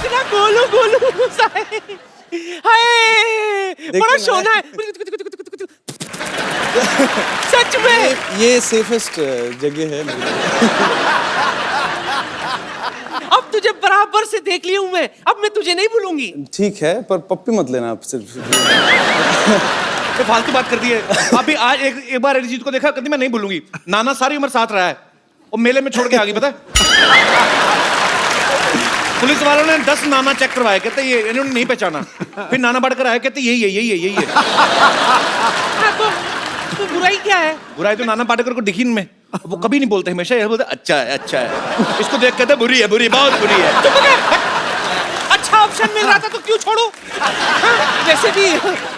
इतना गोलू गोलू सा है। हाय बड़ा सोना है। सच में ये सेफेस्ट जगह है मेरे लिए। अब तुझे बराबर से देख ली हूं मैं, अब मैं तुझे नहीं भूलूंगी। ठीक है, पर पप्पी मत लेना आप सिर्फ। तो फालतू बात कर दी है। अभी आज एक बार अरिजीत को देखा, कहती मैं नहीं भूलूंगी। नाना सारी उम्र साथ रहा है, और मेले में छोड़ के आ गई, पता है। पुलिस वालों ने 10 नाना चेक करवाए, कहते ये इन्होंने नहीं पहचाना। फिर नाना बढ़कर आए, कहते यही है। हाँ, तो बुराई क्या है? बुराई तो नाना पाटेकर को दिखी में, वो कभी नहीं बोलते, हमेशा ये बोलते अच्छा है। इसको देख कहते बुरी है, बहुत बुरी है। अच्छा ऑप्शन मिल रहा था तो क्यों छोड़ू? हाँ, वैसे भी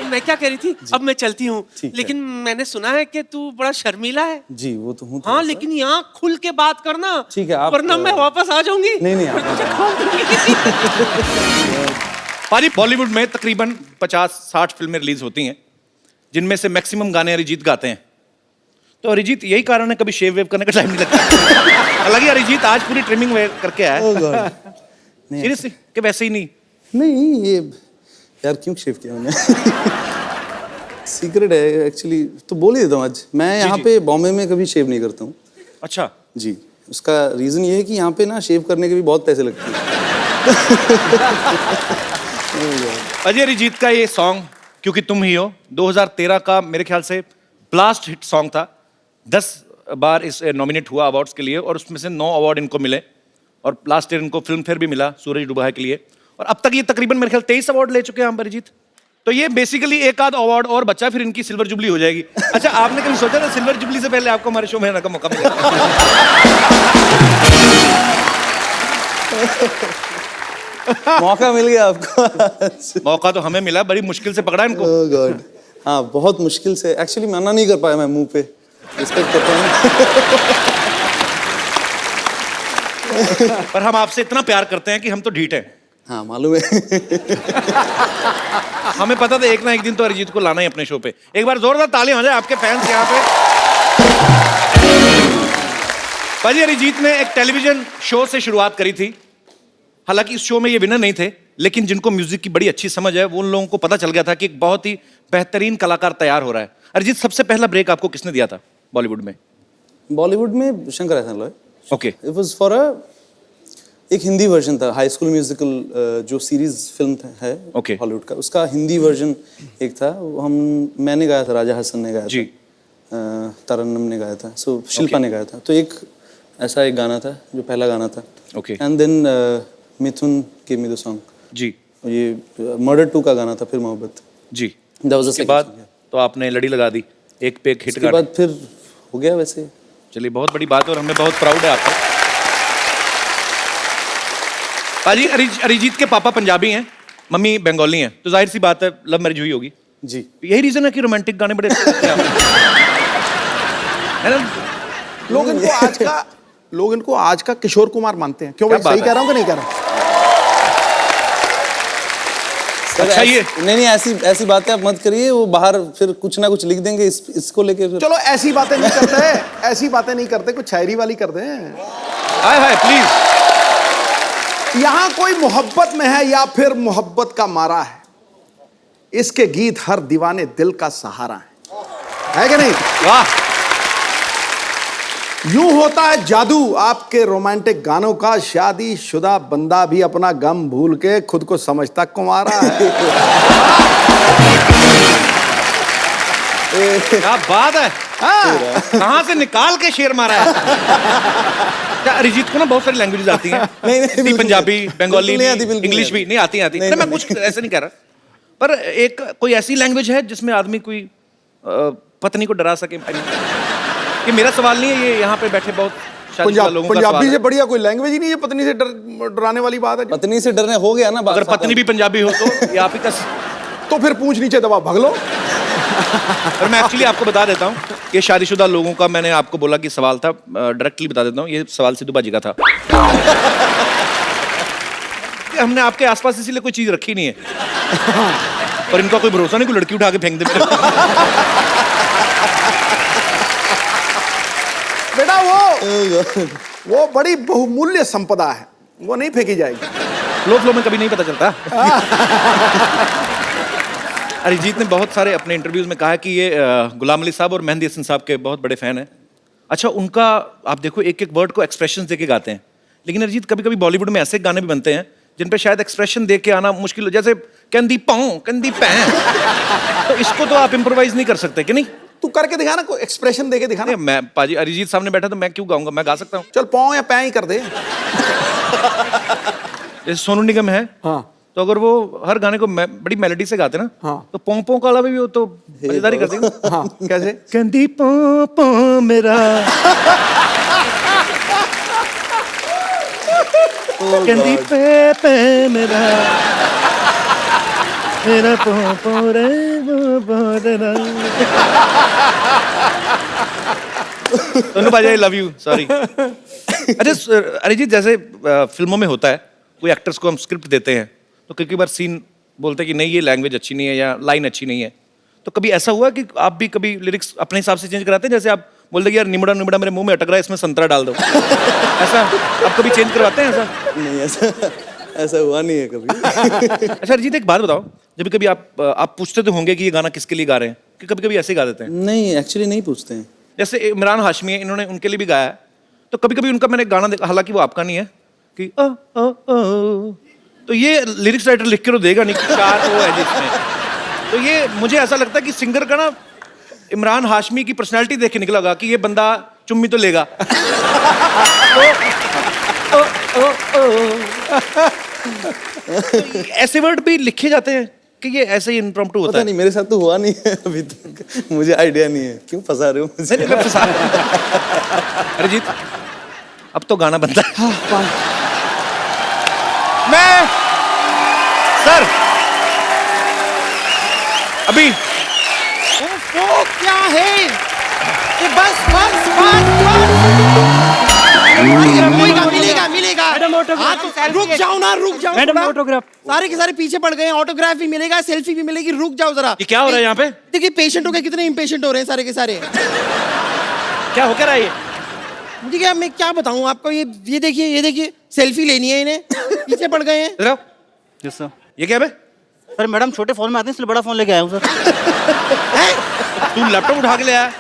मैं क्या कह रही थी, अब मैं चलती हूँ, लेकिन मैंने सुना है कि तू बड़ा शर्मीला है। जी वो तो हूँ। हाँ लेकिन यहाँ खुल के बात करना। ठीक है, आप वरना मैं वापस आ जाऊंगी। नहीं पाजी, बॉलीवुड में तकरीबन 50-60 फिल्में रिलीज होती हैं, जिनमें से मैक्सिमम गाने अरिजीत गाते हैं। तो अरिजीत यही कारण है कभी शेव वेव करने का टाइम नहीं लगता। हालांकि अरिजीत आज पूरी ट्रिमिंग वेयर करके आया है। सीरियसली कि वैसे ही नहीं ये यार क्यों शेव किया मैंने? सीक्रेट है एक्चुअली, तो बोल ही देता हूँ आज। मैं यहाँ पे बॉम्बे में कभी शेव नहीं करता हूँ। अच्छा जी, उसका रीजन ये है कि यहाँ पे ना शेव करने के भी बहुत पैसे लगते हैं। अजय अरिजीत का ये सॉन्ग क्योंकि तुम ही हो 2013 का मेरे ख्याल से ब्लास्ट हिट सॉन्ग था। 10 बार इस नॉमिनेट हुआ अवार्ड्स के लिए, और उसमें से 9 अवार्ड इनको मिले, और लास्ट ईयर इनको फिल्म फेयर भी मिला सूरज डूबा है के लिए। और अब तक ये तकरीबन मेरे ख्याल 23 अवार्ड ले चुके हैं हम अरिजीत। तो ये बेसिकली एक आध अवार्ड और बचा, फिर इनकी सिल्वर जुबली हो जाएगी। अच्छा, आपने कभी सोचा था सिल्वर जुबली से पहले आपको हमारे शो में आने का मौका मिलेगा? मौका मिल गया आपको। मौका तो हमें मिला, बड़ी मुश्किल से पकड़ा इनको। ओह गॉड, हाँ बहुत मुश्किल से। एक्चुअली मना नहीं कर पाया मैं मुंह पे। रिस्पेक्ट करता हूँ। पर हम आपसे इतना प्यार करते हैं कि हम तो ढीठ हैं। हाँ मालूम है। हमें पता था एक ना एक दिन तो अरिजीत को लाना ही अपने शो पे। एक बार जोरदार तालियां हो जाए आपके फैंस यहाँ पे। भाजी, अरिजीत ने एक टेलीविजन शो से शुरुआत करी थी। हालांकि इस शो में ये विनर नहीं थे, लेकिन जिनको म्यूजिक की बड़ी अच्छी समझ है वो उन लोगों को पता चल गया था कि एक बहुत ही बेहतरीन कलाकार तैयार हो रहा है। अरिजीत, सबसे पहला ब्रेक आपको किसने दिया था बॉलीवुड में? बॉलीवुड में शंकर एहसान Loy. Okay. It was for एक हिंदी वर्जन था, हाई स्कूल म्यूजिकल जो सीरीज फिल्म है हॉलीवुड का, उसका हिंदी वर्जन एक था। मैंने गाया था, राजा हसन ने गाया जी। था, तरन्नुम ने गाया था, शिल्पा ने गाया था। तो एक ऐसा एक गाना था जो पहला गाना था। Okay. And then Mithun give me the song. जी। ये मर्डर 2 का गाना था, फिर मोहब्बत। जी। दैट वाज द उसके बाद तो आपने लड़ी लगा दी, एक पे एक हिट के बाद फिर हो गया वैसे। चलिए, बहुत बड़ी बात है और हमें बहुत प्राउड है आपको। पाजी, अरिजीत के पापा पंजाबी हैं, मम्मी बंगाली हैं, तो जाहिर सी बात है लव मैरिज हुई होगी। जी। यही रीजन है कि रोमांटिक गाने बड़े अच्छे लगते हैं आपको, है ना? लोग इनको आज का किशोर कुमार मानते हैं। क्यों भाई, सही कह रहा हूँ कि नहीं कह रहा हूँ? अच्छा, ये नहीं ऐसी बातें आप मत करिए। वो बाहर फिर कुछ ना कुछ लिख देंगे इसको लेके। चलो ऐसी बातें नहीं करते, ऐसी बातें नहीं करते, कुछ शायरी वाली कर दें। हाय हाय प्लीज। यहाँ कोई मोहब्बत में है या फिर मोहब्बत का मारा है, इसके गीत हर दीवाने दिल का सहारा है कि नहीं? वाह। यूं होता है जादू आपके रोमांटिक गानों का, शादी शुदा बंदा भी अपना गम भूल के खुद को समझता कुंवारा है। क्या बात है। कहाँ से निकाल के शेर मारा है। क्या अरिजीत को ना बहुत सारी लैंग्वेजेस आती हैं? नहीं, पंजाबी, बंगाली, बिल्कुल इंग्लिश भी नहीं आती। नहीं, मैं कुछ ऐसे नहीं कह रहा, पर एक कोई ऐसी लैंग्वेज है जिसमें आदमी कोई पत्नी को डरा सके? ये मेरा सवाल नहीं है, ये यहाँ पे बैठे बहुत लोगों का पंजाबी से बढ़िया कोई लैंग्वेज ही नहीं है पत्नी से डराने वाली बात है। पत्नी से डरने हो गया ना। अगर पत्नी भी पंजाबी हो तो ये आप ही का तो फिर पूंछ नीचे दबा भाग लो। और मैं एक्चुअली आपको बता देता हूँ कि शादीशुदा लोगों का, मैंने आपको बोला कि सवाल था, डायरेक्टली बता देता हूँ, ये सवाल सिद्धू बाजी का था। हमने आपके आसपास इसीलिए कोई चीज रखी नहीं है, पर इनका कोई भरोसा नहीं, कोई लड़की उठा के फेंक दे। बेटा वो बड़ी बहुमूल्य संपदा है, वो नहीं फेंकी जाएगी। फ्लो में कभी नहीं पता चलता। अरिजीत ने बहुत सारे अपने इंटरव्यूज में कहा है कि ये गुलाम अली साहब और मेहंदी हसन साहब के बहुत बड़े फैन हैं। अच्छा, उनका आप देखो एक एक वर्ड को एक्सप्रेशन देके गाते हैं, लेकिन अरिजीत कभी कभी बॉलीवुड में ऐसे गाने भी बनते हैं जिन पे शायद एक्सप्रेशन दे के आना मुश्किल हो, जैसे कंदी पाऊं कंदी पैं। तो इसको तो आप इम्प्रोवाइज नहीं कर सकते कि नहीं? तू करके दिखा ना, कोई एक्सप्रेशन देके दिखा ना। मैं पाजी अरिजीत सामने बैठा तो मैं क्यों गाऊंगा, मैं गा सकता हूँ। चल पाँव या पैं ही कर दे। जैसे सोनू निगम है, हाँ तो अगर वो हर गाने को बड़ी मेलोडी से गाते ना, हाँ। तो पों पों का अलावा भी वो तो मजेदारी कर देंगे। हाँ, कैसे? कंदी पों पों मेरा कंदी पे पे मेरा मेरा पों पों रे पों रे। पाजी आई लव यू, सॉरी। अच्छा अरिजीत, जैसे फिल्मों में होता है, कोई एक्टर्स को हम स्क्रिप्ट देते हैं तो कई बार सीन बोलते हैं कि नहीं ये लैंग्वेज अच्छी नहीं है या लाइन अच्छी नहीं है, तो कभी ऐसा हुआ कि आप भी कभी लिरिक्स अपने हिसाब से चेंज कराते हैं? जैसे आप बोलते हैं कि यार निमड़ा निमड़ा मेरे मुंह में अटक रहा है, इसमें संतरा डाल दो। ऐसा आप कभी चेंज करवाते हैं? ऐसा नहीं, ऐसा हुआ नहीं है कभी। अच्छा अरिजीत, एक बात बताओ, जब कभी आप पूछते तो होंगे कि ये गाना किसके लिए गा रहे हैं, कि कभी कभी ऐसे गा देते हैं? नहीं, एक्चुअली नहीं पूछते हैं। जैसे इमरान हाशमी है, इन्होंने उनके लिए भी गाया है, तो कभी कभी उनका मैंने गाना देखा, हालांकि वो आपका नहीं है, कि तो ये लिरिक्स राइटर लिख के तो देगा नहीं कि 4 ओ है जिसमें। तो ये मुझे ऐसा लगता है कि सिंगर का ना इमरान हाशमी की पर्सनालिटी देख के निकला होगा कि ये बंदा चुम्मी तो लेगा। ऐसे वर्ड भी लिखे जाते हैं कि ये ऐसे ही इम्प्रॉम्प्टू होता है? नहीं, मेरे साथ तो हुआ नहीं है अभी तक, मुझे आइडिया नहीं है। क्यों फंसा रहे हो मुझे? नहीं, मैं फंसा अरिजीत, अब तो गाना बनता है। मैं सर अभी वो क्या है ये? बस बस बस बस मिलेगा मिलेगा। हाँ, तो रुक जाओ ना, रुक जाओ। Madam autograph. सारे के सारे पीछे पड़ गए हैं, ऑटोग्राफ भी मिलेगा, सेल्फी भी मिलेगी। रुक जाओ जरा। ये क्या हो रहा है यहाँ पे? देखिए पेशेंट हो गए, कितने इम्पेशेंट हो रहे हैं सारे के सारे। क्या हो क्या रहा है ये? देखिए अब मैं क्या बताऊं आपको, ये देखिए सेल्फी लेनी है इन्हें, पीछे पड़ गए हैं। इधर यस सर। ये क्या है बे? सर मैडम छोटे फोन में आते हैं, इसलिए बड़ा फोन लेके आया हूँ सर। तू लैपटॉप उठा के ले आया?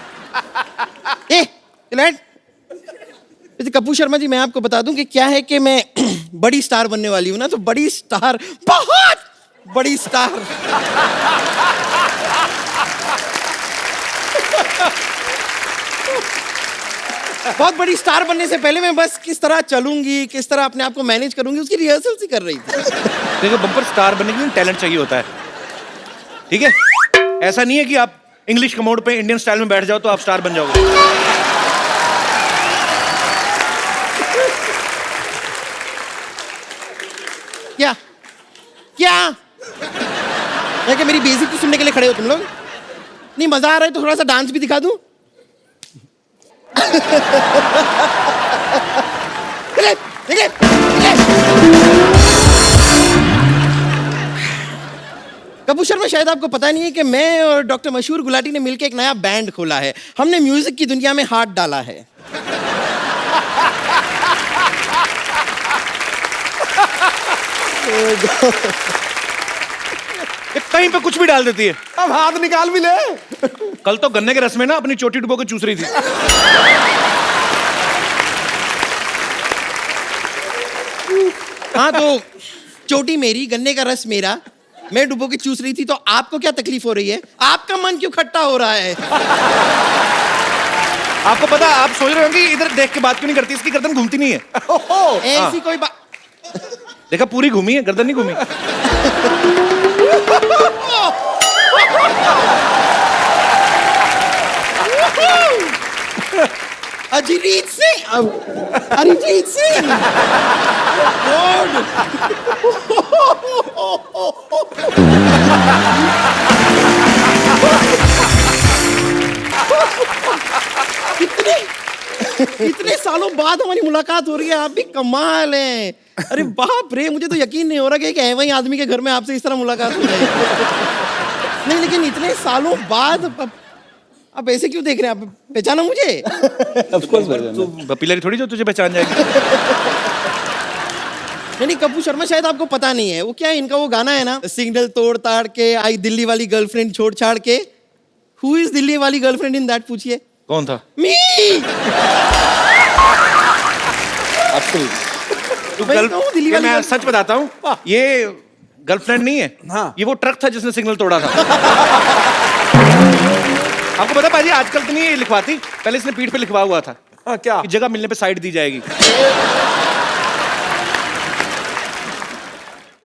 वैसे कपूर शर्मा जी, मैं आपको बता दूं कि क्या है कि मैं बड़ी स्टार बनने वाली हूं ना, तो बड़ी स्टार, बहुत बड़ी स्टार। बहुत बड़ी स्टार बनने से पहले मैं बस किस तरह चलूंगी, किस तरह अपने आप को मैनेज करूंगी, उसकी रिहर्सल सी कर रही थी। देखो बम्पर स्टार बनने के लिए टैलेंट चाहिए होता है, ठीक है? ऐसा नहीं है कि आप इंग्लिश कमोड पे इंडियन स्टाइल में बैठ जाओ तो आप स्टार बन जाओगे। क्या क्या मैं क्या मेरी बेइज्जती सुनने के लिए खड़े हो तुम लोग? नहीं मजा आ रहा है तो थोड़ा सा डांस भी दिखा दूं? कपूर शर्मा, शायद आपको पता नहीं है कि मैं और डॉक्टर मशहूर गुलाटी ने मिलकर एक नया बैंड खोला है। हमने म्यूजिक की दुनिया में हाथ डाला है। ये कहीं पे कुछ भी डाल देती है। अब हाथ निकाल भी ले। कल तो गन्ने के रस में ना अपनी चोटी डुबो के चूस रही थी। हाँ तो चोटी मेरी, गन्ने का रस मेरा, मैं डुबो के चूस रही थी, तो आपको क्या तकलीफ हो रही है? आपका मन क्यों खट्टा हो रहा है? आपको पता, आप सोच रहे होंगे इधर देख के बात क्यों नहीं करती, इसकी गर्दन घूमती नहीं है। ऐसी कोई बात। देखा, पूरी घूमी है, गर्दन नहीं घूमी। अरिजीत सिंह, अरिजीत सिंह। इतने सालों बाद हमारी मुलाकात हो रही है, आप भी कमाल हैं। अरे बाप रे, मुझे तो यकीन नहीं हो रहा कि है वही आदमी के घर में आपसे इस तरह मुलाकात हो जाएगी। नहीं लेकिन इतने सालों बाद आप ऐसे क्यों देख रहे हैं? आप पहचाना मुझे? ऑफ कोर्स तू पपिलरी थोड़ी जो तुझे पहचान जाएगी। नहीं कपूर शर्मा शायद आपको पता नहीं है वो क्या है इनका वो गाना है ना सिग्नल तोड़ ताड़ के आई दिल्ली वाली गर्लफ्रेंड छोड़ छाड़ के हु इज दिल्ली वाली गर्लफ्रेंड इन दैट पूछिए कौन था? मी तू भाई, कहूँ दिल्ली वाली मैं गर्ल- सच बताता हूँ, वाह। ये गर्लफ्रेंड नहीं है। हाँ। ये वो ट्रक था जिसने सिग्नल तोड़ा था। आपको पता पाजी आजकल तो नहीं ये लिखवाती, पहले इसने पीठ पे लिखवा हुआ था हाँ, क्या कि जगह मिलने पे साइड दी जाएगी।